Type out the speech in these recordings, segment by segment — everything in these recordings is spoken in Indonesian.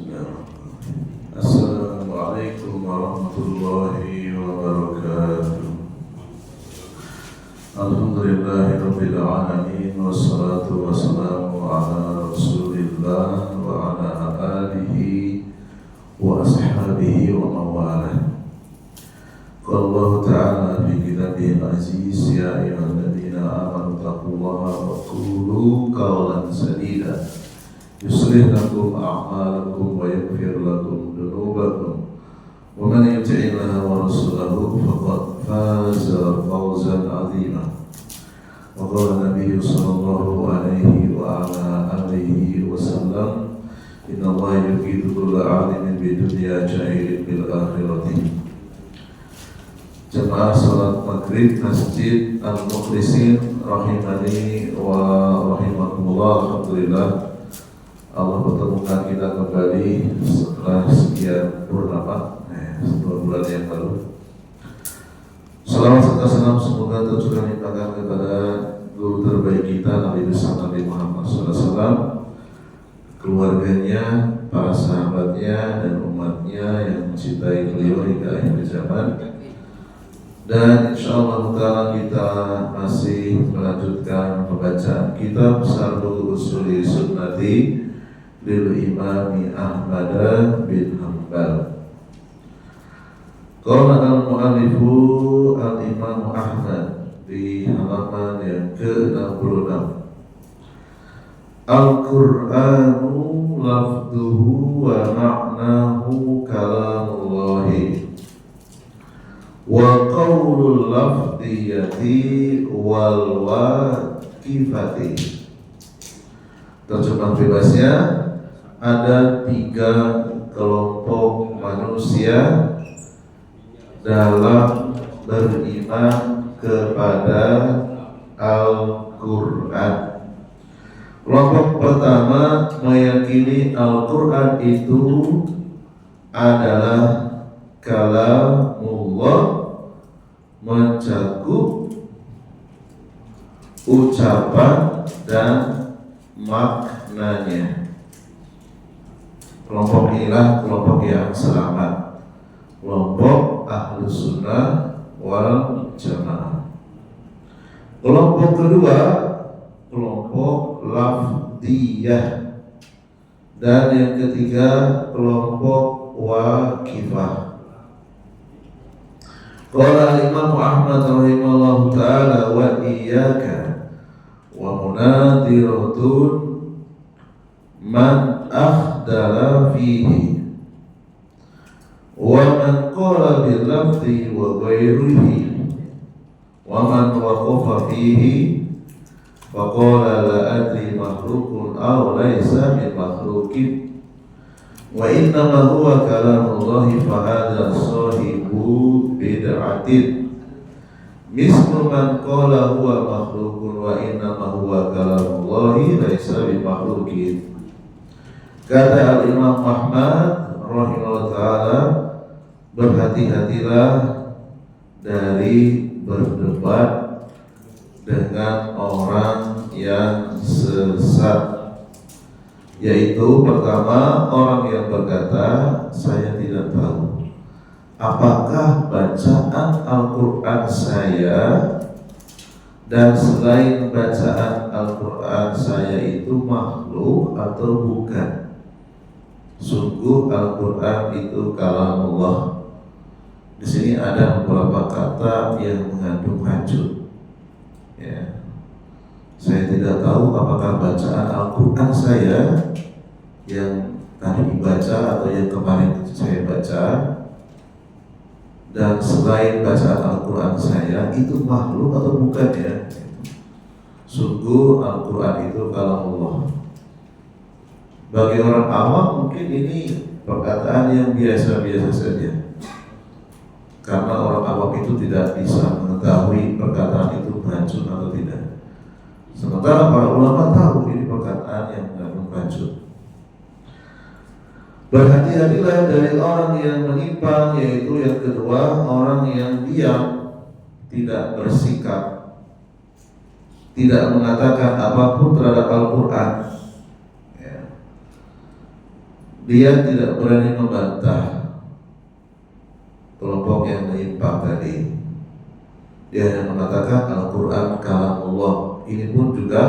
Assalamualaikum warahmatullahi wabarakatuh. Alhamdulillahirabbil alamin wassalatu wassalamu ala Rasulillah wa ala alihi wa ashabihi wa mawalah. Qala Allah ta'ala fi kitabihil aziz ya ayyuhalladzina amanu taqullaha wa qulu qawlan sadida yuslih lakum a'malakum wa yaghfir lakum dhunubakum wa man yuti'illaha wa rasulahu faqad faza fawzan 'azima. Wa qala Nabi sallallahu alaihi wa ala alihi wasallam, inna Allaha yuqitu kulla 'alimin bidunya jahilin bil akhirati. Jemaah salat maghrib Masjid Al-Mukhlisin rahimani wa rahimakumullah. Alhamdulillah Allah pertemukan kita kembali setelah sekian purnama, 2 bulan yang lalu. Salawat serta salam semoga tercurah limpahkan kepada guru terbaik kita, Nabi besar Nabi Muhammad SAW, keluarganya, para sahabatnya, dan umatnya yang mencintai beliau hingga akhir zaman. Dan insyaallah ta'ala kita masih melanjutkan pembacaan kitab Syarhul Usuli Sunnati lil Imami Ahmad bin Hanbal. Qala al-mu'allifu al-Imam Ahmad di halaman yang ke-66. Al-Qur'anu lafduhu wa ma'nahu kalamullahi wa qawlul lafdiyati wal waqifati. Terjemah bebasnya, ada 3 kelompok manusia dalam beriman kepada Al-Quran. Kelompok pertama meyakini Al-Quran itu adalah kalamullah, mencakup ucapan dan maknanya. Kelompok inilah kelompok yang selamat, kelompok Ahlus Sunnah wal Jamaah. Kelompok kedua, kelompok lafdiyah, dan yang ketiga kelompok waqifah. Qala Imam Ahmad rahimahullahu ta'ala wa iyyaka wa munadiratun man akhdala fihi wa man qala bil lafzi wa ghayrihi wa man waqafa fihi fa qala la adri makhluqun aw laysa min makhluqin wa innama huwa kalamullahi fa hadha sahibu bid'atin mislu man qala huwa makhluqun wa innama huwa kalamullahi laysa bi makhluqin. Kata Al-Imam Ahmad rahimahullah ta'ala, berhati-hatilah dari berdebat dengan orang yang sesat, yaitu pertama orang yang berkata, saya tidak tahu apakah bacaan Al-Quran saya dan selain bacaan Al-Quran saya itu makhluk atau bukan. Sungguh Al-Quran itu kalamullah. Di sini ada beberapa kata yang mengandung hajut. Ya. Saya tidak tahu apakah bacaan Al-Quran saya yang tadi dibaca atau yang kemarin saya baca dan selain bacaan Al-Quran saya itu makhluk atau bukan ya. Sungguh Al-Quran itu kalamullah. Bagi orang awam mungkin ini perkataan yang biasa-biasa saja, karena orang awam itu tidak bisa mengetahui perkataan itu beracun atau tidak. Sementara para ulama tahu ini perkataan yang mengandung racun. Berhati-hatilah dari orang yang menyimpang, yaitu yang kedua, orang yang diam, tidak bersikap, tidak mengatakan apapun terhadap Al-Quran. dia tidak berani membantah kelompok yang menyimpang tadi. Dia hanya mengatakan Al-Quran kalamullah. Ini pun juga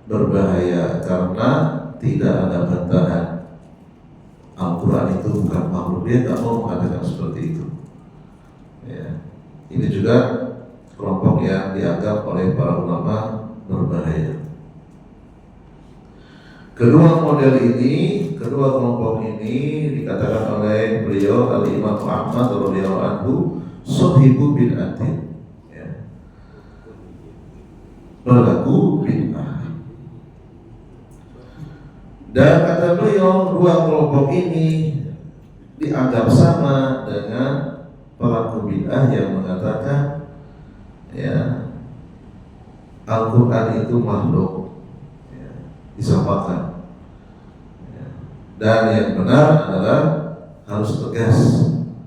berbahaya karena tidak ada bantahan. Al-Quran itu bukan makhluk. Dia tak mau mengatakan seperti itu. Ya. Ini juga kelompok yang dianggap oleh para ulama berbahaya. Kedua kelompok ini dikatakan oleh beliau Al-Imam Ahmad radhiyallahu anhu sahibu bid'atin, ya, pelaku bid'ah. Dan kata beliau, dua kelompok ini dianggap sama dengan pelaku bid'ah yang mengatakan, ya, Al-Quran itu makhluk, ya, disamakan. Dan yang benar adalah harus tegas,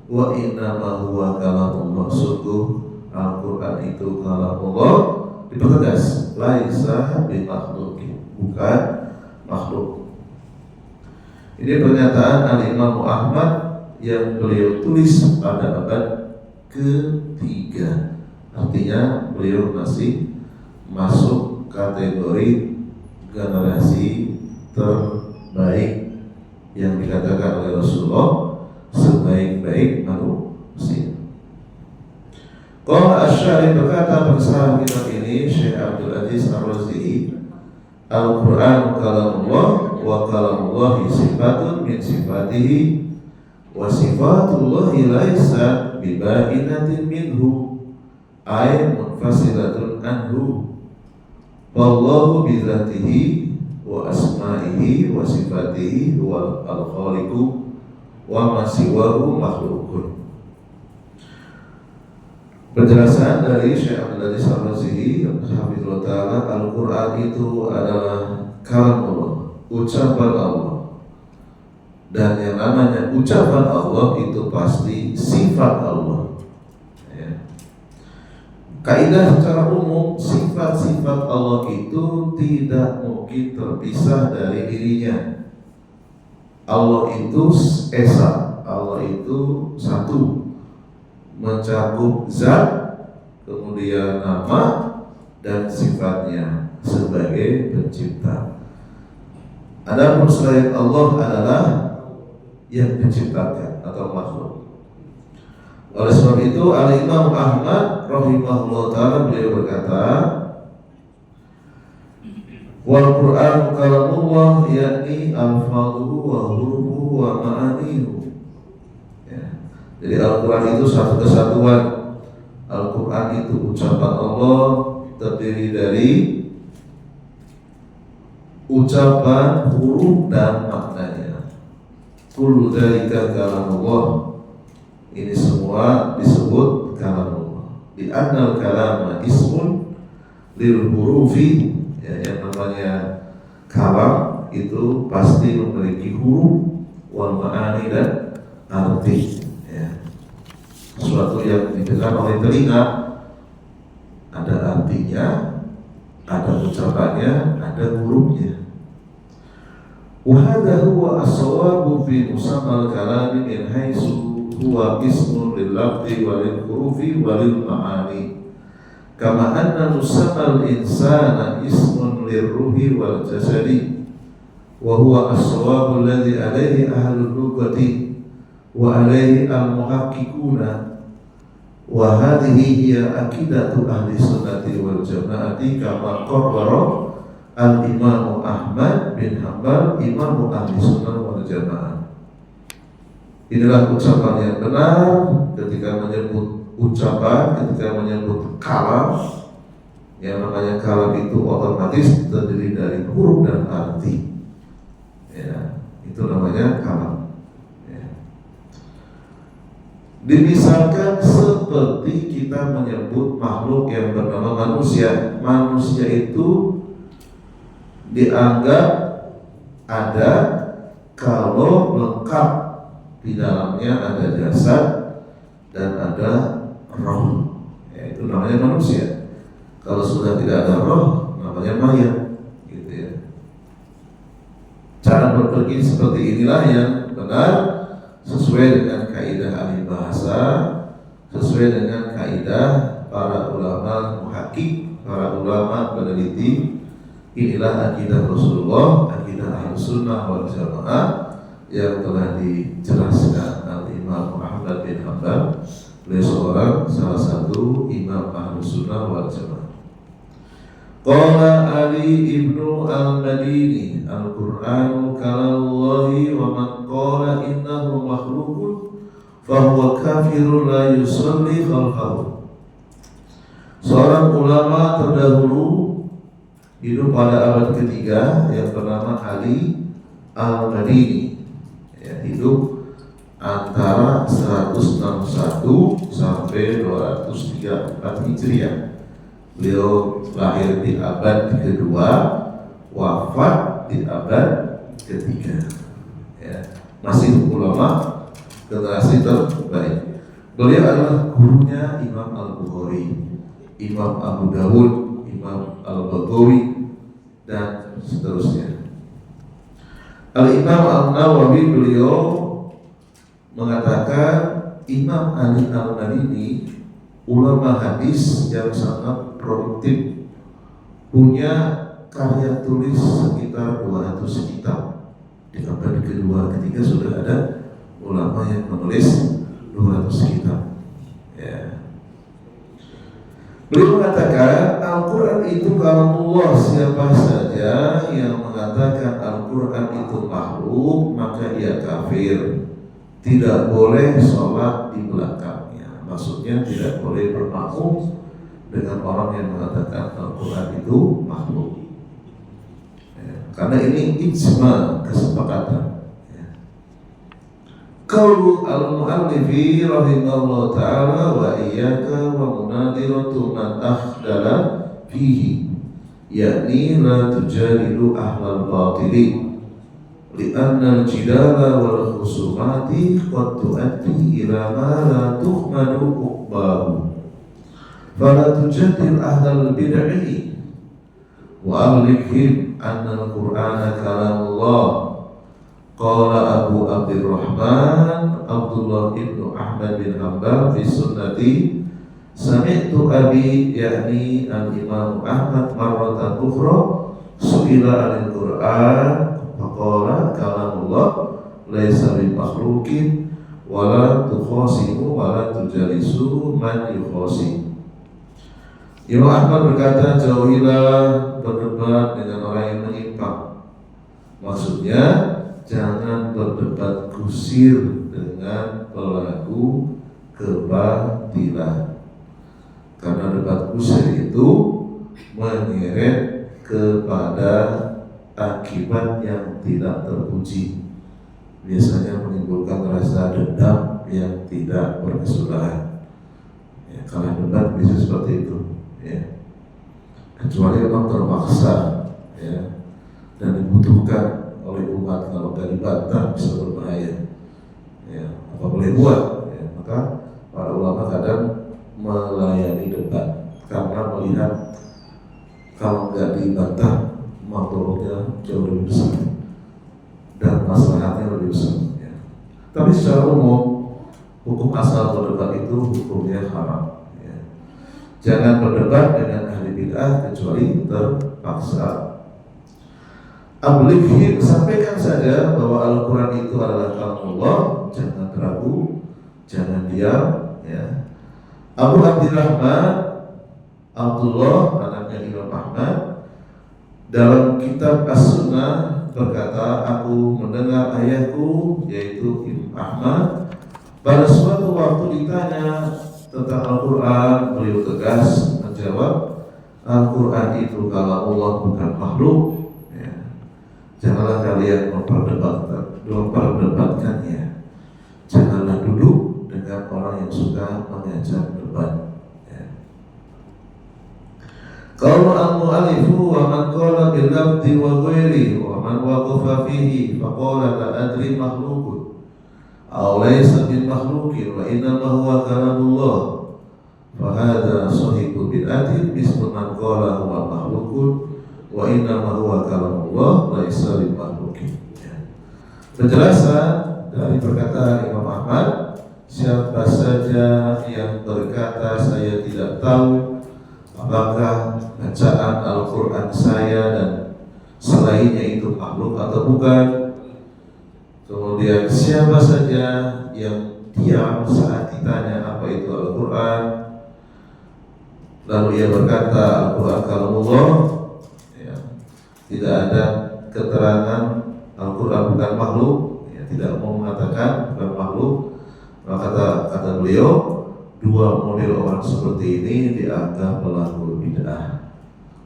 wa innama huwa kalamullah, sungguh Al-Quran itu kalamullah, dipertegas, laisa bimakhluqin, bukan makhluk. Ini pernyataan Al-Imam Ahmad yang beliau tulis pada abad ketiga. Artinya beliau masih masuk kategori generasi terbaik yang dikatakan oleh Rasulullah sebaik-baik manusia. Qala Asy-Syarih, berkata pensyarah kitab ini Syekh Abdul Aziz Ar-Razi'i, Al-Quran kalamullah wa kalamullahi sifatun min sifatihi wa sifatullahi laisa bibainatin minhu ay munfasilatun anhu wallahu bizatihi wa asma'ihi wa sifatihi huwa al-khaliqu wa ma siwahu makhluqun. Penjelasan dari Syekh Abdul Aziz Ar-Razi'i hafizallahu ta'ala, Al-Quran itu adalah kalamullah, ucapan Allah. Dan yang namanya ucapan Allah itu pasti sifat Allah, ya. Kaidah secara umum, sifat-sifat Allah itu tidak mungkin terpisah dari dirinya. Allah itu esa, Allah itu satu, mencakup zat, kemudian nama dan sifatnya sebagai pencipta. Adapun selain Allah adalah yang diciptakan atau makhluk. Oleh sebab itu Al-Imam Ahmad rahimahullah ta'ala beliau berkata, wal Qur'an kalamullah yakni alfaduhu wa hurufuhu wa ma'anihu, ya. Jadi Al-Quran itu satu kesatuan. Al-Quran itu ucapan Allah, terdiri dari ucapan, huruf dan maknanya. Kullu dzalika kalamullah. Ini semua disebut kalamullah. Di annal kalama ismun lil hurufi, ya, yang namanya kalam itu pasti memiliki huruf wal ma'ani dan arti, ya. Sesuatu yang didengar oleh telinga ada artinya, ada ucapannya, ada hurufnya. Wa hadha huwa as-sawabu fi musammal kalami min haitsu huwa ismun lil lafzi wa lil hurufi wa lil ma'ani. Kama anna musammal insana ismun lir ruhi wal jasadi wa huwa as-sawabu alladhi alayhi ahlul lughati wa alayhi al-muhaqqiquna. Wa hadhihi hiya aqidatu ahli sunnati wal jamaati kama qarrara al-Imam Ahmad bin Hanbal, Imam ahli sunnah wal jamaah. Inilah ucapan yang benar ketika menyebut ucapan, ketika menyebut kalam. Yang namanya kalam itu otomatis terdiri dari huruf dan arti, ya, itu namanya kalam, ya. Dimisalkan seperti kita menyebut makhluk yang bernama manusia. Manusia itu dianggap ada kalau lengkap, di dalamnya ada jasad dan ada roh, ya, itu namanya manusia. Kalau sudah tidak ada roh, namanya mayat, gitu ya. Cara begini seperti inilah yang benar sesuai dengan kaidah ahli bahasa, sesuai dengan kaidah para ulama muhakkik, para ulama peneliti. Inilah akidah Rasulullah, akidah Ahlus Sunnah wal Jamaah yang telah dijelaskan oleh Imam Ahmad bin Hanbal. Beliau seorang salah satu imam Ahlus Sunnah wal Jamaah. Qala Ali ibnu al-Madini, Al-Qur'anu kalamullahi wa man qala innahu makhlukun fahuwa kafirun la yusalli khalfahu. Seorang ulama terdahulu hidup pada abad ketiga yang bernama Ali al-Madini, ya, hidup antara 161 sampai 234 Hijriah. Beliau lahir di abad kedua, wafat di abad ketiga, ya. Masih ulama generasi terbaik. Beliau adalah gurunya Imam Al-Bukhari, Imam Abu Dawud, Imam Al-Baghawi, dan seterusnya. Al-Imam Al-Nawawi beliau mengatakan Imam Ali Al-Madini ulama hadis yang sangat produktif, punya karya tulis sekitar 200 kitab. Di abad kedua ketiga sudah ada ulama yang menulis 200 kitab, ya. Beliau mengatakan Al-Quran itu kalamullah. Siapa saja yang mengatakan Al-Quran itu makhluk, maka ia kafir. Tidak boleh sholat di belakangnya. Maksudnya tidak boleh bermakmum dengan orang yang mengatakan Al-Quran itu makhluk, ya, karena ini ijma, kesepakatan, ya. Qaulu al-muallifi rahimahullah ta'ala wa iyyaka wa munadiratu man akhdala fihi, yakni la tujadilu ahlal batili li'anna al-jidala wal khusumati qad tu'addi ila ma la tuhmadu uqbahu fala tujadil ahlal bid'ah wa ahlihim anna al-Qur'ana kalamullah. Qala Abu Abdurrahman Abdullah ibnu Ahmad bin Hanbal fi sunnati, sami'tu abi yakni al-Imam Ahmad marratan ukhra su'ila anil Qur'an faqala kalamullah laisa bi makhluqin wala tukhasimu wala tujalisu man yukhasim. Imam Ahmad berkata, jauhilah berdebat dengan orang yang menyimpang. Maksudnya jangan berdebat kusir dengan pelaku kebatilan, karena debat kusir itu menyeret kepada akibat yang tidak terpuji, biasanya menimbulkan rasa dendam yang tidak berkesudahan, ya. Kalau debat bisa seperti itu, ya. Kecuali memang terpaksa, ya, dan dibutuhkan oleh umat. Kalau gak dibantah bisa berbahaya, ya. Apa boleh buat, ya. Maka para ulama kadang melayani debat karena melihat kalau nggak dibantah maturutnya jauh lebih besar dan masalahnya lebih besar, ya. Tapi secara umum hukum asal berdebat itu hukumnya haram, ya. Jangan berdebat dengan ahli bid'ah kecuali terpaksa. Ablighi, sampaikan saja bahwa Al-Quran itu adalah kalamullah, jangan ragu, jangan diam, ya. Abu Abdurrahman Abdullah anaknya Imam Ahmad dalam kitab As-Sunnah berkata, aku mendengar ayahku yaitu Imam Ahmad pada suatu waktu ditanya tentang Al-Quran, beliau tegas menjawab, Al-Quran itu kalamullah bukan makhluk, ya. Janganlah kalian memperdebatkannya. Janganlah duduk dengan orang yang suka mengajak debat, ya. Qala al-mu'allifu wa man qala bil lafzi wa ghairi wa man waqafa fihi faqala la adri makhluqun aw laysa bil makhluqin wa innama huwa kalamullah fa hadha sahibu bid'atin mislu man qala huwa makhluqun wa innama huwa kalamullah laysa bil makhluqin, ya. Penjelasan dari perkataan Imam Ahmad, siapa saja yang berkata saya tidak tahu apakah bacaan Al-Quran saya dan selainnya itu makhluk atau bukan. Kemudian siapa saja yang diam saat ditanya apa itu Al-Quran, lalu ia berkata Al-Quran kalamullah, ya, tidak ada keterangan Al-Quran bukan makhluk, ya, tidak mau mengatakan bukan makhluk, maka kata beliau, dua model orang seperti ini dianggap pelaku bid'ah,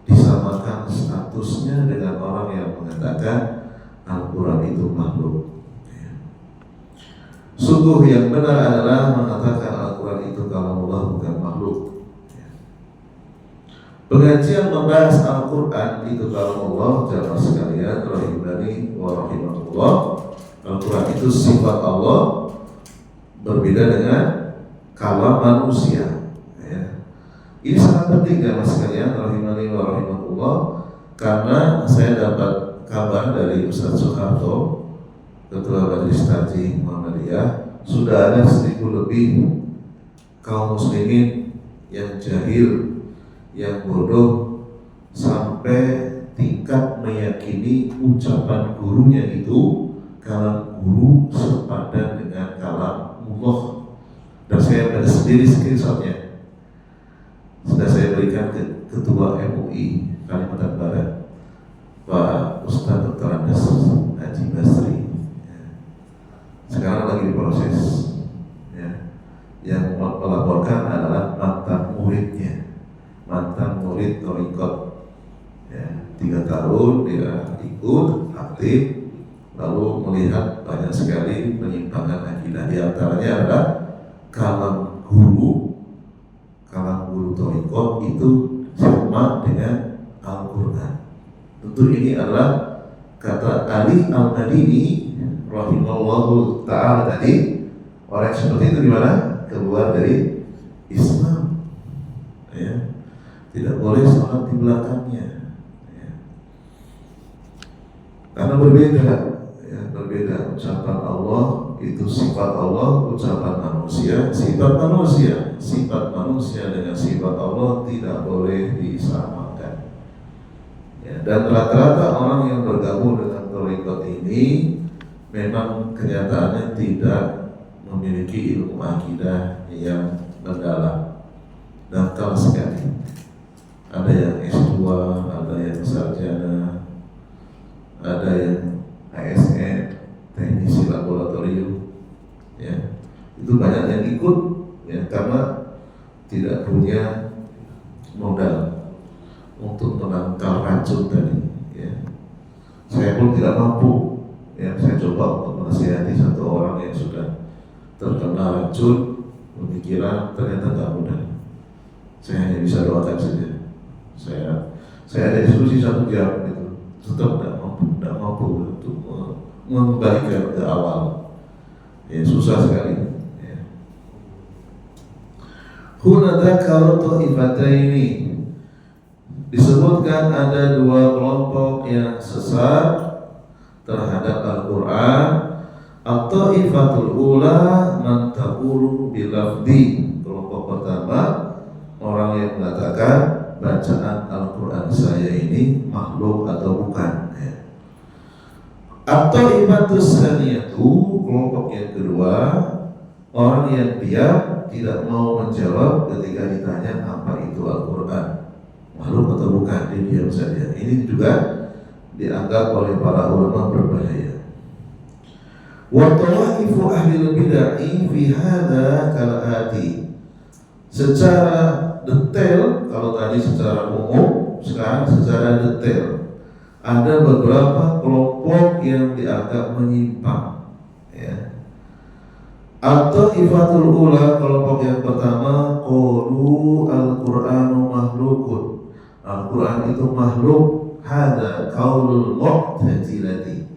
disamakan statusnya dengan orang yang mengatakan Al-Quran itu makhluk. Sungguh yang benar adalah mengatakan Al-Quran itu kalamullah bukan makhluk. Pengajian membahas Al-Quran itu kalamullah, jamaah sekalian rahimani wa rahimakumullah. Al-Quran itu sifat Allah, berbeda dengan kalam manusia. Ini sangat penting jamaah sekalian rahimani wa rahimakumullah, karena saya dapat kabar dari Ustaz Soeharto, Ketua Majelis Taklim Muhammadiyah, sudah ada 1000 lebih kaum muslimin yang jahil, yang bodoh, sampai tingkat meyakini ucapan gurunya itu kalam guru sepadan dengan kalam Allah. Dan saya ada sendiri screenshotnya, sudah saya berikan ke Ketua MUI Kalimantan Barat, Pak Ustaz Dr. Andes Haji Basri. Sekarang lagi diproses, ya. Yang melaporkan adalah mantan muridnya, mantan murid Thariqat, ya, 3 tahun dia ikut aktif, lalu melihat banyak sekali penyimpangan akidah. Di antaranya adalah kalam guru Thariqat itu sama dengan Al-Quran. Tentu ini adalah kata Ali Al-Madini rahimahullahu ta'ala tadi, orang seperti itu gimana? Keluar dari Islam, ya. Tidak boleh sholat di belakangnya, ya. Karena berbeda, ya, berbeda. Ucapan Allah itu sifat Allah, ucapan manusia sifat manusia. Sifat manusia dengan sifat Allah tidak boleh disamakan, ya. Dan rata-rata orang yang bergabung dengan thariqat ini memang kenyataannya tidak memiliki ilmu akidah yang mendalam, dangkal sekali. Ada yang S2, ada yang sarjana, ada yang ASN, teknisi laboratorium, ya. Itu banyak yang ikut, ya, karena tidak punya modal untuk menangkal racun tadi, ya. Saya pun tidak mampu. Ya, saya coba untuk menasihati satu orang yang sudah terkena racun pemikiran, ternyata tak mudah. Saya hanya bisa doakan saja. Saya ada diskusi 1 jam itu, tetap tidak mampu untuk mengembalikan ke awal. Ya, susah sekali. Ya. Hunada kalau ta'ifataini, disebutkan ada 2 kelompok yang sesat terhadap Al-Quran. At-ta'ifatul ula man taqulu bilafdi, kelompok pertama orang yang mengatakan bacaan Al-Quran saya ini makhluk atau bukan, ya. At-ta'ifatus tsaniyatu, kelompok yang kedua orang yang diam, tidak mau menjawab ketika ditanya apa itu Al-Quran, makhluk atau bukan, dia diam saja. Ini juga dianggap oleh para ulama berbahaya. Wa tawaifu ahli bid'ah fi hadza kalati. Secara detail, kalau tadi secara umum, sekarang secara detail, ada beberapa kelompok yang dianggap menyimpang, ya. Atau ifatul ula, kelompok yang pertama, qalu al-Qur'anu makhlukun, Al-Quran itu makhluk. Hada qaulul mu'tazilati,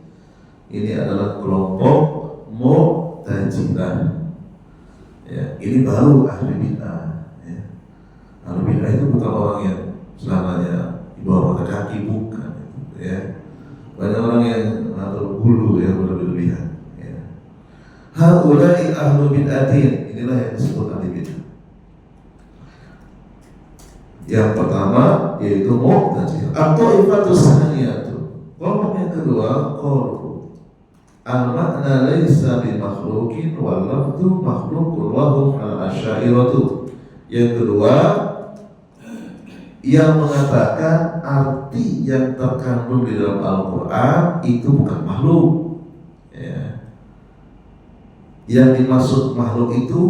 ini adalah kelompok Mu'tazilah, ya. Ini baru ahli bid'ah, ya. Ahli bid'ah itu bukan orang yang selamanya di bawah mata kaki, bukan, ya. Banyak orang yang atau gulu yang berlebihan. haula'i ahlu bid'atin. Inilah yang disebut ahli bid'ah. Yang pertama yaitu Mu'tazilah. At-Taifatus Tsaniyatu. Kelompok yang kedua, qalu al-makna laisa bi makhluqin wal lafdhu makhluqun wa hum al-asy'ariyatu. Yang kedua, yang mengatakan arti yang terkandung di dalam Al-Quran itu bukan makhluk, ya. Yang dimaksud makhluk itu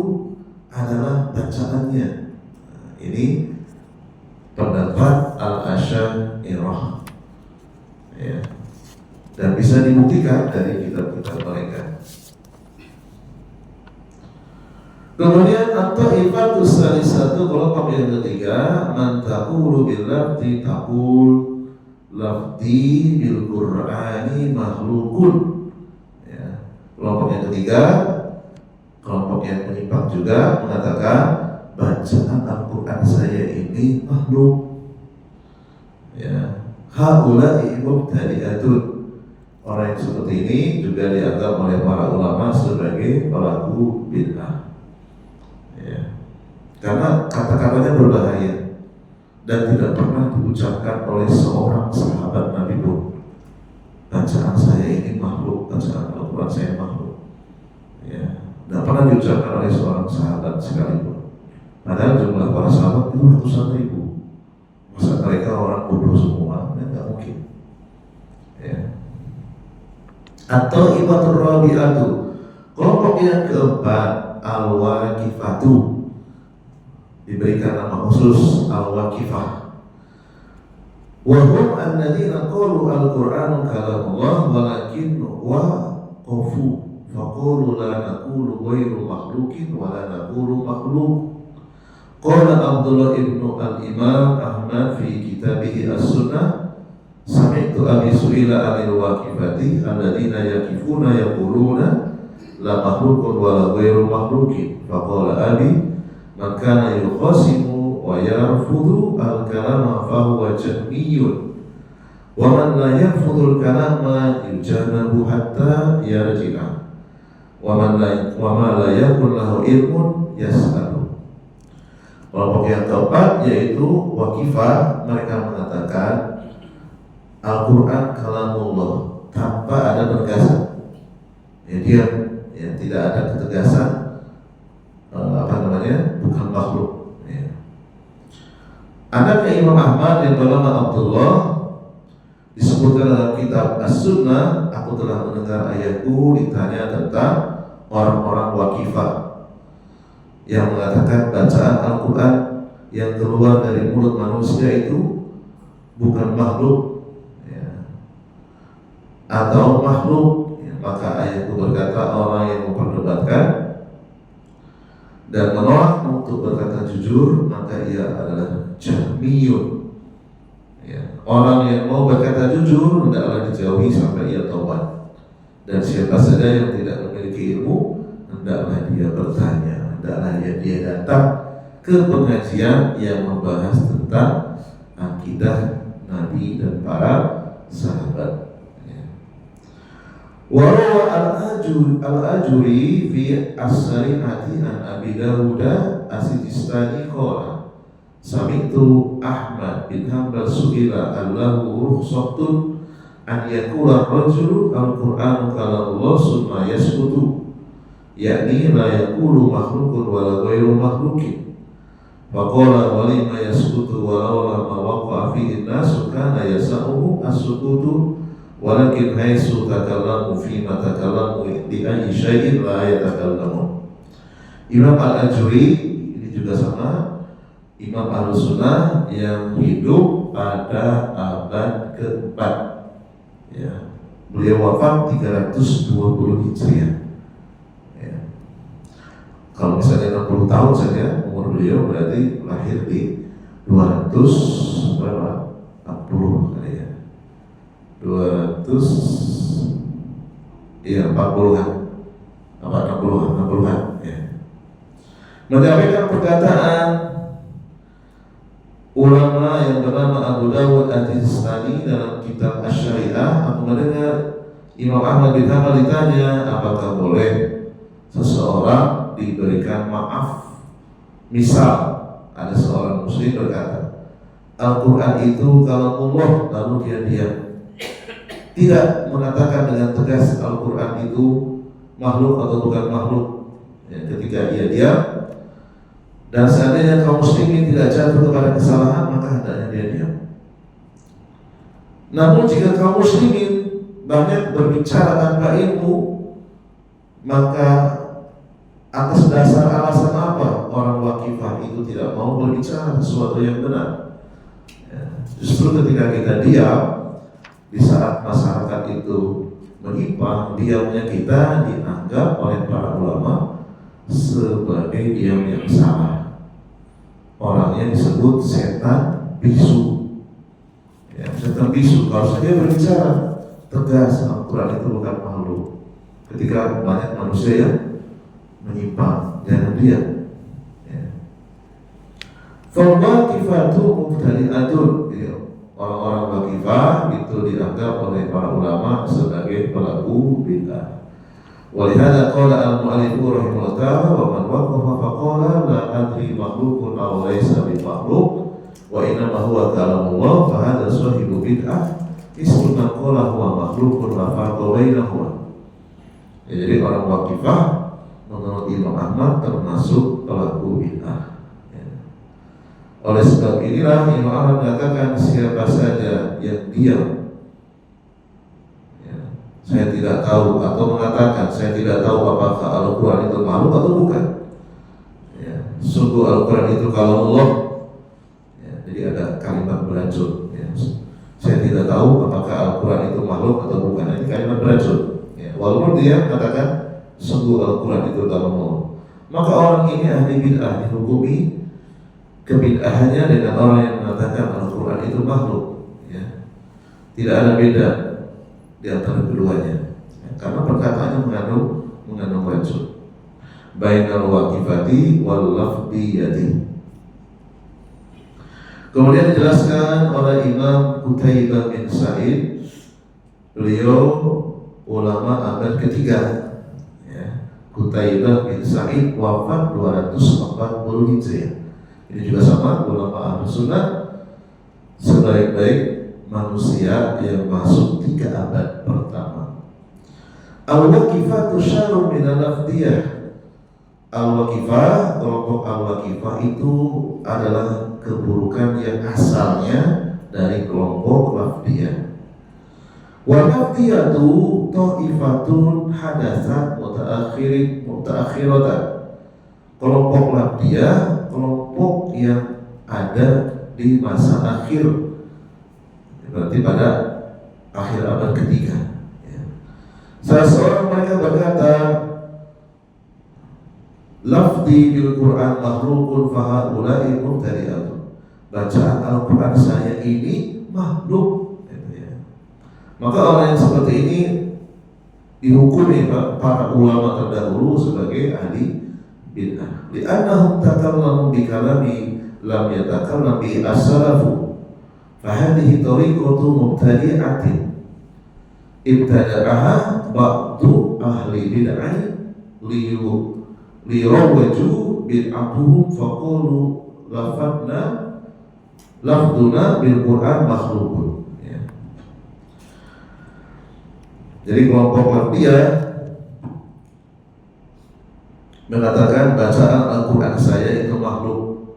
adalah bacaannya. Ini pendapat Al-Asy'ariyah, ya. Dan bisa dibuktikan dari kitab-kitab mereka. Kemudian at-Taifatus Tsalisatu, kelompok yang ketiga, man taqulu bil lafzi taqul lafzi bil Qur'ani makhlukun, ya. Kelompok yang ketiga, kelompok yang menyimpang juga mengatakan bacaan Al-Quran saya ini makhluk, ya. Haula'i mubtadi'atun. Orang yang seperti ini juga dianggap oleh para ulama sebagai pelaku bid'ah, ya. Karena kata-katanya berbahaya dan tidak pernah diucapkan oleh seorang sahabat Nabi pun. Bacaan saya ini makhluk, bacaan Al-Quran saya makhluk, ya. Tidak pernah diucapkan oleh seorang sahabat sekalipun. Padahal jumlah para sahabat itu ratusan ribu. Masa mereka orang bodoh semua? Tidak mungkin, ya. Atau ibatur rabi'atu, kelompok yang keempat, al-waqifatu, diberikan nama khusus al-waqifah. Wa hum alladziina qalu al-Qur'anu kalamullah walakin waqafu faqulu la naqulu ghairu makhluqin wa la naqulu makhluq. Qala Abdullah ibnu al-Imam Ahmad fi kitabih as-Sunnah, sami'tu abi su'ila 'anil waqifati alladziina yaqifuna yaquluna la makhluqun wa la ghairu makhluqin. Faqala abi man kana yukhasimu wa yarfudu al-kalama fa huwa jahmiyun wa man la yarfudu al-kalama yujanabu hatta yarji'a wa ma la yakun lahu ilmun yas'alu. Kelompok yang keempat yaitu waqifah, mereka mengatakan Al-Quran kalamullah tanpa ada penegasan, ya, dia, ya, tidak ada ketegasan, bukan makhluk, ya. Anaknya Imam Ahmad yang bernama Abdullah disebutkan dalam kitab As-Sunnah, aku telah mendengar ayahku ditanya tentang orang-orang waqifah yang mengatakan bacaan Al-Quran yang keluar dari mulut manusia itu bukan makhluk, atau makhluk, ya. Maka ayatku berkata orang yang memperdebatkan dan menolak untuk berkata jujur maka ia adalah jahmiyun, ya. Orang yang mau berkata jujur hendaklah dijauhi sampai ia taubat, dan siapa saja yang tidak memiliki ilmu hendaklah dia bertanya, hendaklah dia datang ke pengajian yang membahas tentang akidah Nabi dan para sahabat. Warawa al-Ajuri fi as-Sari'ati an Abi Dawud as-Sijistani qala sami'tu Ahmad bin Hanbal su'ila allahu rukhsatun an yakula rajulu al-Qur'anu kalamullah summa yaskutu, yakni la yakulu makhlukun wa la ghairu makhlukin. Faqala wa lima yaskutu wa la ma waqa'a fihi an-nasu kana yasa'uhu as-sukutu walakin haitsu takallamu fi ma takallamu di ayyi syai'in la yatakallamu. Imam Al-Ajuri ini juga sama Imam Ahlussunnah yang hidup pada abad ke-4, ya. Beliau wafat 320 Hijriah, ya. Kalau misalnya 60 tahun saja umur beliau, berarti lahir di 240 kali, ya. 40-an, apa 60-an, ya. Menyampaikan perkataan ulama yang bernama Abu Dawud as-Sijistani dalam kitab Asy-Syari'ah. Aku mendengar Imam Ahmad bin Hanbal ditanya apakah boleh seseorang diberikan maaf. Misal ada seorang muslim berkata, Al-Quran itu kalamullah, lalu dia diam, tidak mengatakan dengan tegas Al-Quran itu makhluk atau bukan makhluk. Ketika dia diam, dan seandainya kaum muslimin tidak jatuh kepada kesalahan, maka hendaknya dia diam. Namun jika kaum muslimin banyak berbicara tanpa ilmu, maka atas dasar alasan apa orang wakifah itu tidak mau berbicara sesuatu yang benar? Justru ketika kita diam, di saat masyarakat itu menyimpang, diamnya kita dianggap oleh para ulama sebagai diam yang salah. Orangnya disebut setan bisu. Setan bisu, kalau saja berbicara tegas, Al-Quran itu bukan makhluk. Ketika banyak manusia yang menyimpang, jangan diam. Fal-waqifatu mubtadi'atun. Orang-orang waqifah itu dianggap oleh para ulama sebagai pelaku bid'ah. Walihada qala al-mu'allif rahimahullah ta'ala wa man waqafa faqala la adri makhluqun aw laysa bi makhluq wa innama huwa kalamullah fa hadha sahibu bid'ah ismu man qala huwa makhluqun la farqa bainahuma. Jadi orang waqifah menurut Imam Ahmad termasuk pelaku bid'ah. Oleh sebab inilah Imam Ahmad mengatakan siapa saja yang diam, saya tidak tahu, atau mengatakan saya tidak tahu apakah Al-Quran itu makhluk atau bukan. Sungguh Al-Quran itu kalamullah. Jadi ada kalimat beracun. Saya tidak tahu apakah Al-Quran itu makhluk atau bukan. Ini kalimat beracun. Walaupun dia katakan sungguh Al-Quran itu kalamullah, maka orang ini ahli bid'ah, dihukumi kebid'ahannya dengan orang yang mengatakan Al-Quran itu makhluk. Tidak ada beda di antara keduanya, karena perkataannya mengandung racun. Bainal waqifati wal lafdiyati. Kemudian dijelaskan oleh Imam Qutaibah bin Sa'id, beliau ulama abad ketiga. Qutaibah bin Sa'id wafat 240 Hijriah. Ini juga sama, ulama Ahlus Sunnah, sebaik-baik manusia yang masuk 3 abad pertama. Al-waqifah tusyarun min al-lafdiyah. Al-waqifah, kelompok al-waqifah itu adalah keburukan yang asalnya dari kelompok lafdiyah. Wa lafdiyatu ta'ifatun hadatsat mutaakhiratan. Kelompok lafdiyah, kelompok yang ada di masa akhir, berarti pada akhir abad ketiga. Salah seorang mereka berkata, lafzi bil Quran makhlukun fahaulai mubtadi'atun. Bacaan Al-Quran saya ini makhluk. Maka orang yang seperti ini dihukumi para ulama terdahulu sebagai ahli bid'ah. Li'annahum takallamu bi kalami lam yatakallam bi as-salafu. Fahadihi tariqatu mubtadi'atin ibtada'aha ba'du ahli bid'ah lirawaju bid'atuhum faqulu lafduna bil Quran makhlukun. Jadi kelompok lafdiyah mengatakan bacaan Al-Quran saya itu makhluk,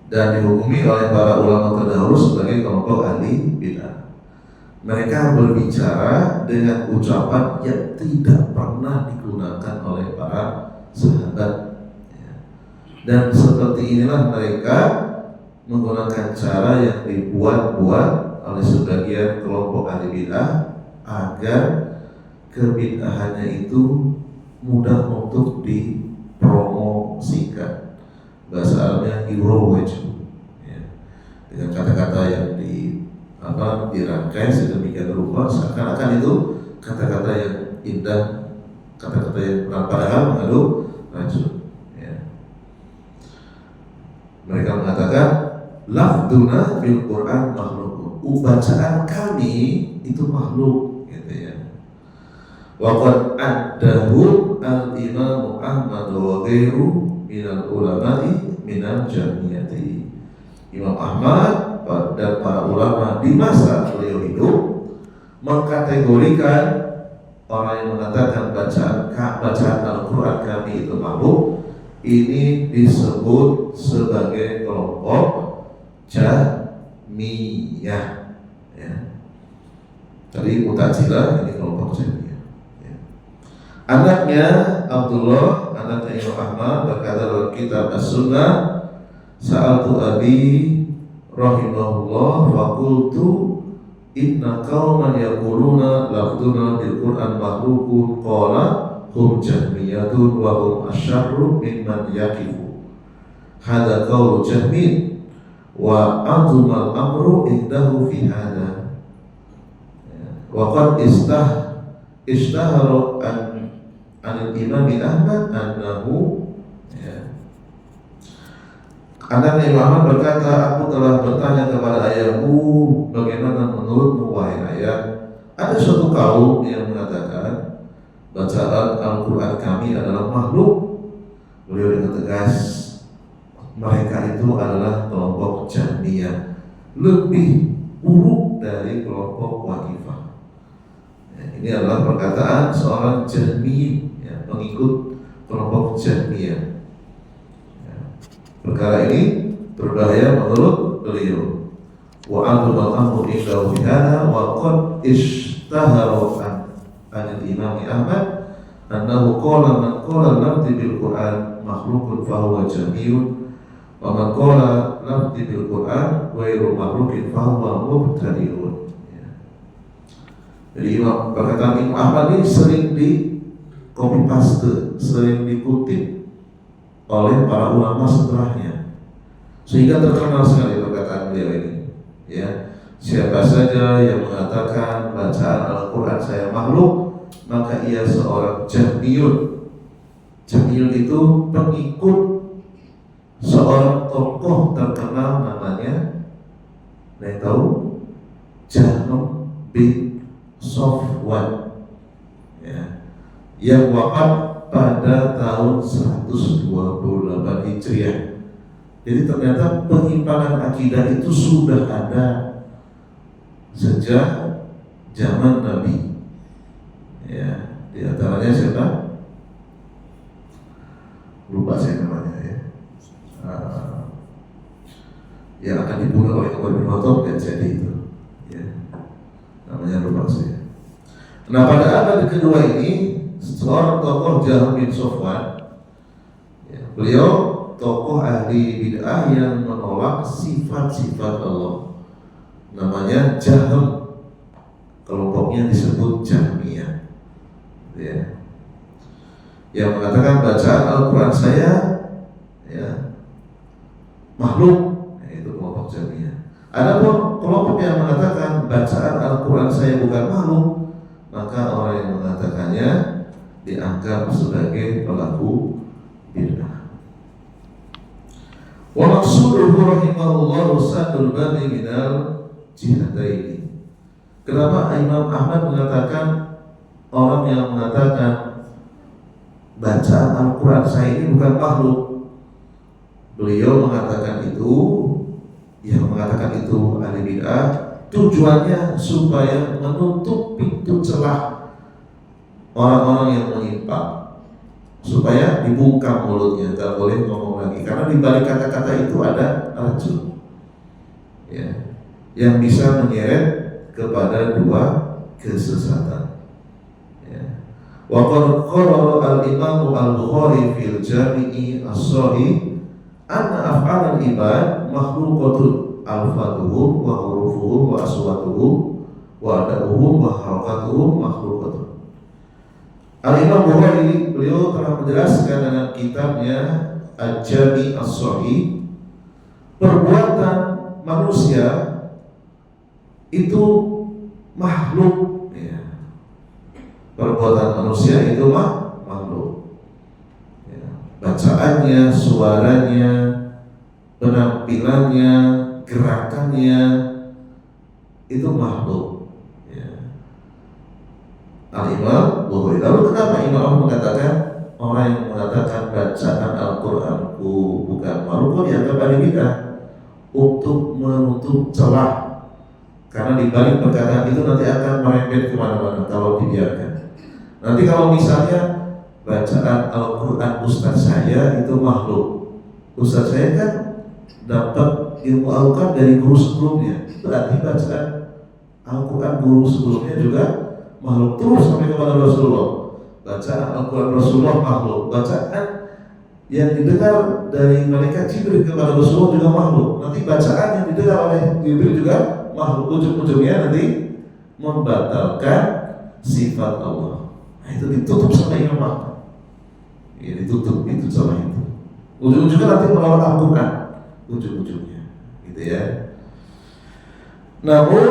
dan dihukumi oleh para ulama terdahulu sebagai kelompok ahli bid'ah. Mereka berbicara dengan ucapan yang tidak pernah digunakan oleh para sahabat, dan seperti inilah mereka menggunakan cara yang dibuat-buat oleh sebagian kelompok ahli bid'ah agar kebid'ahannya itu mudah untuk dipromosikan. Bahasa Arabnya yurawaju, dengan kata-kata yang dirangkai sedemikian rupa seakan-akan itu kata-kata yang indah, kata-kata yang padahal mengandung racun. Mereka mengatakan lafduna bil Quran makhluk, bacaan kami itu makhluk, gitu ya. Wa qad addahu al-Imam Ahmad wa ghairu minal ulama'i minal jamiyati. Imam Ahmad dan para ulama di masa beliau hidup mengkategorikan orang yang mengatakan bacaan Al-Quran kami itu makhluk, ini disebut sebagai kelompok Jahmiyah. Ya. Tadi Mu'tazilah, ini kelompok Jahmiyah. Ya. Anaknya Abdullah, anaknya Imam Ahmad berkata dalam kitab As-Sunnah, sa'altu abi rahimahullah faqultu inna qauman yaquluna lafduna bil Qur'an makhlukun qala hum jahmiyatun wa hum asyarru mimman yaqifu. Hada qaulu jahmin wa azumal amru indahu fi hada. Wa qad ishtahara an Imam Ahmad annahu. Anaknya Imam Ahmad berkata, aku telah bertanya kepada ayahmu, bagaimana menurutmu wahai ayah? Ada suatu kaum yang mengatakan bacaan Al-Quran kami adalah makhluk. Beliau dengan tegas, mereka itu adalah kelompok Jahmiyah, lebih buruk dari kelompok Waqifah. Ya, ini adalah perkataan seorang Jahmi, ya, pengikut kelompok Jahmiyah. Perkara ini berbahaya menurut beliau. Wa antum al-amru indahu bihada wa qad ishtaharu an Imam Ahmad annahu qala man qala lafzi bil Qur'an makhlukun fa huwa jamiyun wa man qala lafzi bil Qur'an ghairu makhlukin fa huwa mubtadi'un. Jadi perkataan Imam Ahmad ini sering di copy paste, sering dikutip oleh para ulama setelahnya, sehingga terkenal sekali perkataan beliau ini. Ya, siapa saja yang mengatakan bacaan Al-Quran saya makhluk, maka ia seorang Jahmiyun. Jahmiyun itu pengikut seorang tokoh terkenal namanya, yang tahu, Jahm bin Safwan, ya, yang wafat pada tahun 128 Hijriah. Jadi ternyata penyimpangan akidah itu sudah ada sejak zaman Nabi. Ya, di antaranya siapa? Lupa saya namanya, ya. Yang akan dibunuh oleh Umar bin Khattab dan jadi itu. Ya. Namanya lupa saya. Nah, pada abad kedua ini seorang tokoh Jahm bin Safwan, ya, beliau tokoh ahli bid'ah yang menolak sifat-sifat Allah, namanya Jahm, kelompoknya disebut Jahmiyah, ya, yang mengatakan bacaan Al-Quran saya, ya, makhluk, itu kelompok Jahmiyah. Adapun kelompok yang mengatakan bacaan Al-Quran saya bukan makhluk, maka orang yang mengatakannya dianggap sebagai pelaku bid'ah. Wa maqsuduhu rahimahullahu sadul babi minal jihadaini. Kenapa Imam Ahmad mengatakan orang yang mengatakan bacaan Al-Quran saya ini bukan makhluk? Beliau mengatakan itu, yang mengatakan itu ahli bid'ah, tujuannya supaya menutup pintu celah orang-orang yang menyimpang, supaya dibuka mulutnya, tidak boleh ngomong lagi. Karena di balik kata-kata itu ada racun, ya, yang bisa menyeret kepada dua kesesatan. Ya. Wa qala al-Imam al-Bukhari fil Jami'i as-Sahih anna af'al al-ibad makhluqatun alfatuhum wa hurufuhum wa aswatuhum wa adabuhum wa harakatuhum makhluqatun. Al-Imam Bukhari, beliau telah menjelaskan dalam kitabnya Al-Jami' As-Sahih, perbuatan manusia itu makhluk, ya. Perbuatan manusia itu makhluk, ya. Bacaannya, suaranya, penampilannya, gerakannya itu makhluk. Al-Imam Bukhari. Lalu kenapa Imam Ahmad mengatakan orang yang mengatakan bacaan Al-Quranku bukan makhluk dianggap ahli bidah, untuk menutup celah, karena di balik perkataan itu nanti akan merembet kemana-mana kalau dibiarkan. Nanti kalau misalnya bacaan Al-Quran Ustaz saya itu makhluk, Ustaz saya kan dapat ilmu Al-Quran dari guru sebelumnya, berarti bacaan Al-Quran guru sebelumnya juga makhluk. Terus sampai kepada Rasulullah, bacaan Al-Quran Rasulullah makhluk, bacaan yang didengar dari malaikat Jibril kepada Rasulullah juga makhluk. Nanti bacaan yang didengar oleh Jibril juga makhluk. Ujung-ujungnya nanti membatalkan sifat Allah. Nah, itu ditutup sama Imam Ahmad. Ya, ditutup itu sama itu. Ujung-ujungnya nanti menolak Al-Quran. Ujung-ujungnya, gitu ya. Namun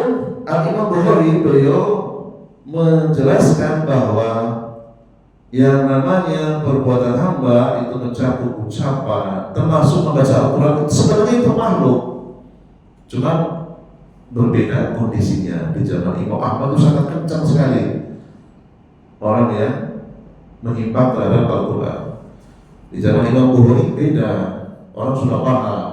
Al-Imam Bukhari beliau menjelaskan bahwa yang namanya perbuatan hamba itu mencakup ucapan, termasuk membaca Al-Quran, sebenarnya itu makhluk. Cuma berbeda kondisinya. Di zaman Imam Ahmad itu sangat kencang sekali orang yang menyimpang terhadap Al-Quran. Di zaman Imam Bukhari beda, orang sudah paham.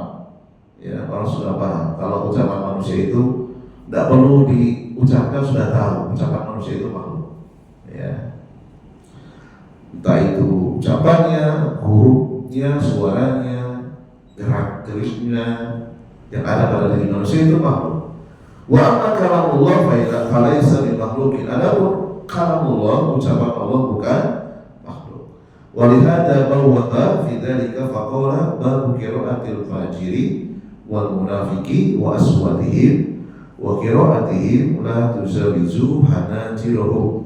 Ya, orang sudah paham. Kalau ucapan manusia itu tidak perlu diucapkan, sudah tahu ucapan manusia itu makhluk. Ya. Entah itu ucapannya, hurufnya, suaranya, gerak-geriknya yang ada pada diri manusia itu makhluk. Wa amma kalamullah fa laysa bi makhluqin. Adapun kalamullah, ucapan Allah bukan makhluk. Wa lihada bawwaqa fi dzalika faqala babu qiraatil fajiri wal munafiqi wa aswatihim wa qiraatihim la tuzawizu hanajiruhum.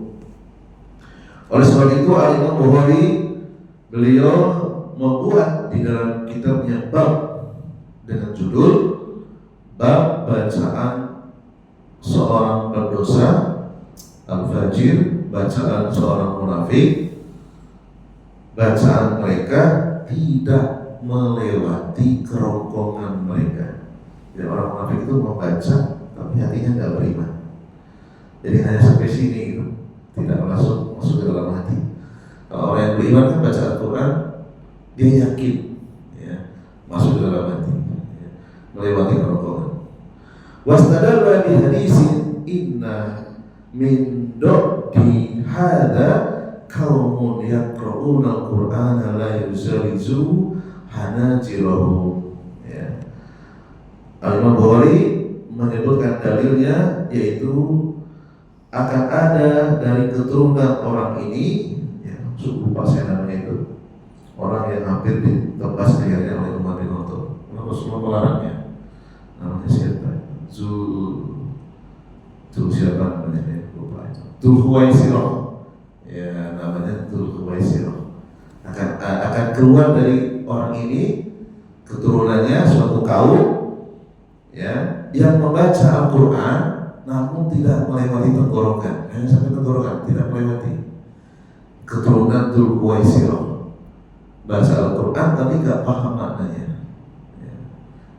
Oleh sebab itu Al-Imam Bukhari beliau membuat di dalam kitabnya bab dengan judul bab bacaan seorang berdosa al-fajir, bacaan seorang munafik, bacaan mereka tidak melewati kerongkongan mereka. Jadi orang munafik itu membaca tapi hatinya nggak beriman. Jadi hanya sampai sini gitu, tidak masuk ke dalam hati. Kalau orang yang beriman kan baca Al-Quran, dia yakin ya, masuk ke dalam hati, ya, melewati kerongkongan. Wastadalla bi hadisin inna min do'di hada kaumun yaqra'una al-Qur'ana la yuzawizu hanajirahum. Ya. Al-Imam Bukhari menyebutkan dalilnya, yaitu akan ada dari keturunan orang ini, ya, suku Pasya namanya itu, orang yang hampir ditebas lehernya oleh Umar bin Khattab. Rasulullah melarangnya. Namanya siapa? Siapa namanya? Lupa itu. Dzulkhuwaisirah. Ya, namanya Dzulkhuwaisirah. Akan keluar dari orang ini, keturunannya suatu kaum, ya, yang membaca Al-Quran namun tidak melewati tenggorokan, hanya sampai tenggorokan, tidak melewati. Keturunan Dzulkhuwaisirah, baca Al-Quran tapi tidak paham maknanya, ya.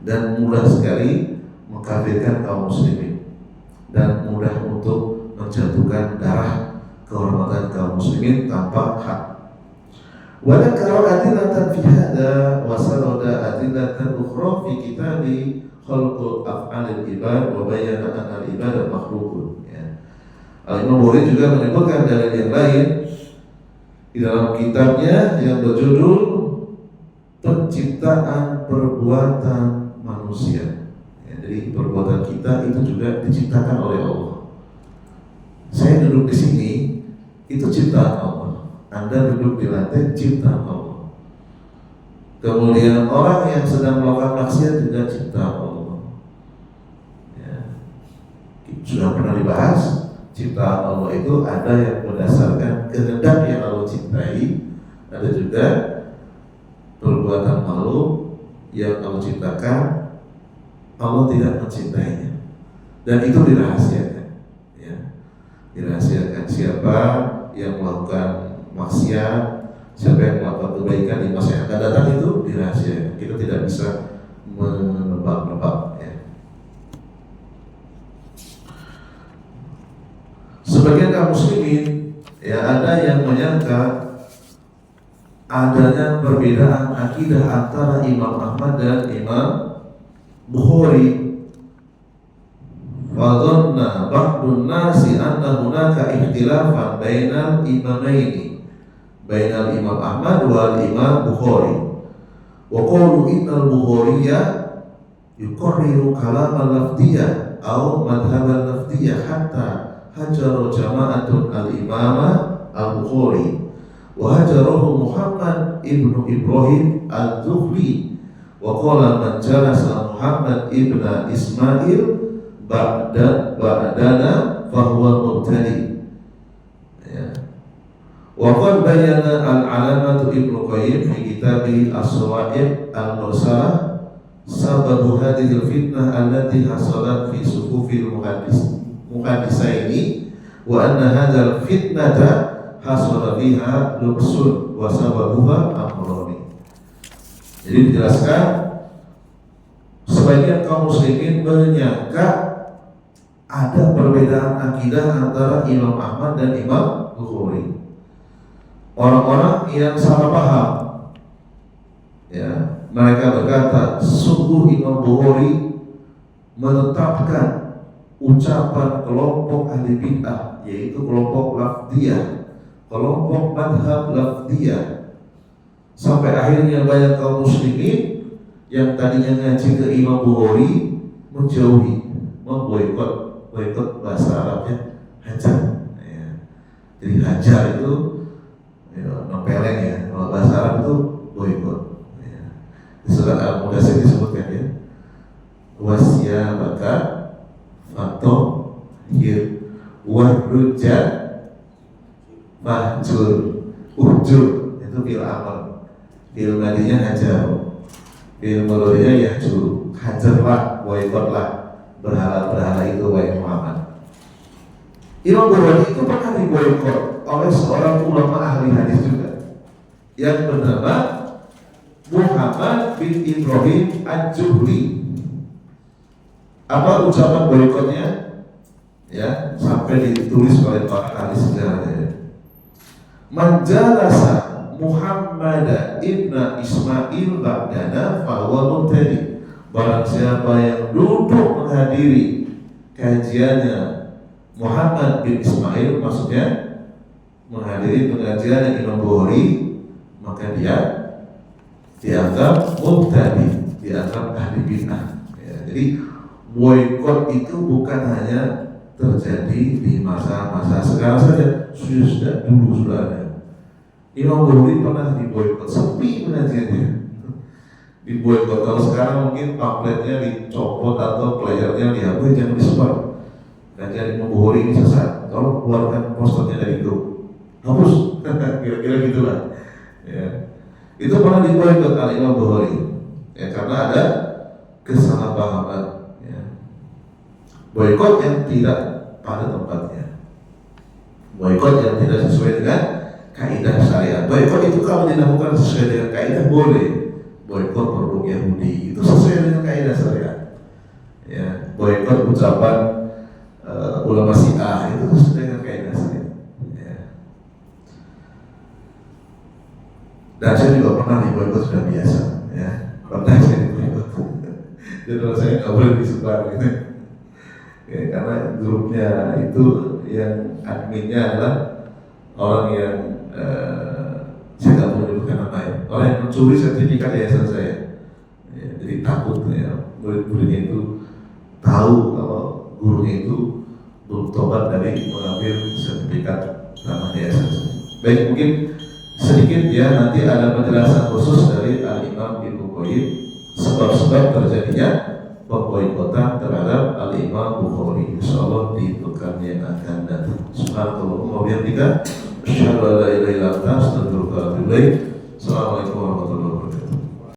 Dan mudah sekali mengkafirkan kaum muslimin dan mudah untuk menjatuhkan darah kehormatan kaum muslimin tanpa hak. Wa dzakara adillatan fi hadza wa sarada adillatan ukhra fi kitabi khalqul af'alil ibad wa bayyana anna al-ibada makhluqun. Ya. Al-Imam Bukhari juga menyebutkan dalil yang lain di dalam kitabnya yang berjudul Penciptaan Perbuatan Manusia. Ya, jadi perbuatan kita itu juga diciptakan oleh Allah. Saya duduk di sini, itu ciptaan Allah. Anda duduk di lantai, ciptaan Allah. Kemudian orang yang sedang melakukan maksiat juga ciptaan Allah. Sudah pernah dibahas, ciptaan Allah itu ada yang berdasarkan kehendak yang Allah ciptai, ada juga perbuatan makhluk yang Allah ciptakan, Allah tidak mencintainya, dan itu dirahasiakan. Ya, dirahasiakan siapa yang melakukan maksiat, siapa yang melakukan kebaikan di masa yang akan datang, itu dirahasiakan. Kita tidak bisa menebak-nebak. Sebagian kaum muslimin Ya, ada yang menyangka adanya perbedaan akidah antara Imam Ahmad dan Imam Bukhari. Wadhanna ba'dun nasi anna hunaka ikhtilafan bainal imamaini, bainal Imam Ahmad wal Imam Bukhari. Wa qalu innal Bukhariya yuqarriru kalam al-lafdiyah aw madhhab al-lafdiyah hatta hajaru jama'atun al-imama al-Bukhari wa hajarahu Muhammad ibnu Ibrahim al-Zuhri wa qala man jalasa Muhammad ibnu Ismail ba'dana fahuwa mubtadi. Ya. Wa qad bayyana al-alamatu Ibnu Qayyim fi kitabih as-Sawa'iq al-Mursalah sababu hadhihi al-fitnah allati hasalat fi sufufil muhaddisaini wa anna hadzal fitnata hasala fiha lubsun wa sababuha amrani. Jadi dijelaskan sebagian kaum muslimin menyangka ada perbedaan akidah antara Imam Ahmad dan Imam Bukhari. Orang-orang yang salah paham, ya, mereka berkata sungguh Imam Bukhari menetapkan ucapan kelompok ahli bid'ah, yaitu kelompok lafdiyah, kelompok madhab lafdiyah, sampai akhirnya banyak kaum muslimin yang tadinya ngaji ke Imam Bukhari menjauhi, boikot bahasa Arabnya hajar. Ya. Jadi hajar itu nempeleng, ya. Kalau bahasa Arab itu boikot. Ya. Di surat Al-Mudaththir disebutkan, ya, wasyabaka fatohir warujat mahjur ujur, itu bil amal, bil madinya hajar, bil mulanya yahjur, hajarlah, boikotlah berhala-berhala itu wahai Muhammad. Imam Bukhari itu pernah diboikot oleh seorang ulama ahli hadis juga yang bernama Muhammad bin Ibrahim al-Zuhri. Apa ucapan boikotnya? Ya, sampai ditulis oleh para ahli sejarah. Man jalasa Muhammad ibn Ismail ba'dana fahuwa mubtadi. Barang siapa yang duduk menghadiri kajiannya Muhammad bin Ismail, maksudnya menghadiri pengajian Imam Bukhari, maka dia dianggap mubtadi, dianggap ahli bid'ah. Ya, jadi boikot itu bukan hanya terjadi di masa-masa sekarang saja, sudah dulu sudah ada. Imam Bukhari pernah diboikot, sepi pengajiannya, diboikot. Kalau sekarang mungkin pamfletnya dicopot atau playernya dihapus, jangan disebar. Kajian Imam Bukhari ini sesat, tolong keluarkan posternya dari grup, hapus. Kira-kira gitulah. Ya. Itu pernah diboikot oleh Imam Bukhari, ya, karena ada kesalahpahaman. Ya. Boikot yang tidak pada tempatnya, boikot yang tidak sesuai dengan kaidah syariat. Boikot itu kalau dilakukan sesuai dengan kaidah boleh. Boikot produk Yahudi itu sesuai dengan kaidah syariat. Ya, boikot ucapan ulama Syiah itu sesuai dengan kaidah syariat. Ya. Dan saya juga pernah diboikot, sudah biasa. Ya, pernah saya diboikot. Jadi kalau saya nggak boleh disebar gitu. Ya, karena grupnya itu yang adminnya adalah orang yang saya nggak mau menyebutkan nama, ya, orang yang mencuri sertifikat yayasan saya. Ya, jadi takut, ya, murid-muridnya itu tahu kalau gurunya itu belum tobat dari mengambil sertifikat nama yayasan saya. Baik, mungkin sedikit ya, nanti ada penjelasan khusus dari Al-Imam Ibnu Qayyim sebab-sebab terjadinya pemboikotan terhadap Al-Imam Bukhari. Insyaallah di pekan yang akan datang. Subhanallah wa bihamdika, asyhadu an la ilaha illa anta, astaghfiruka wa atubu ilaik. Assalamualaikum warahmatullahi wabarakatuh.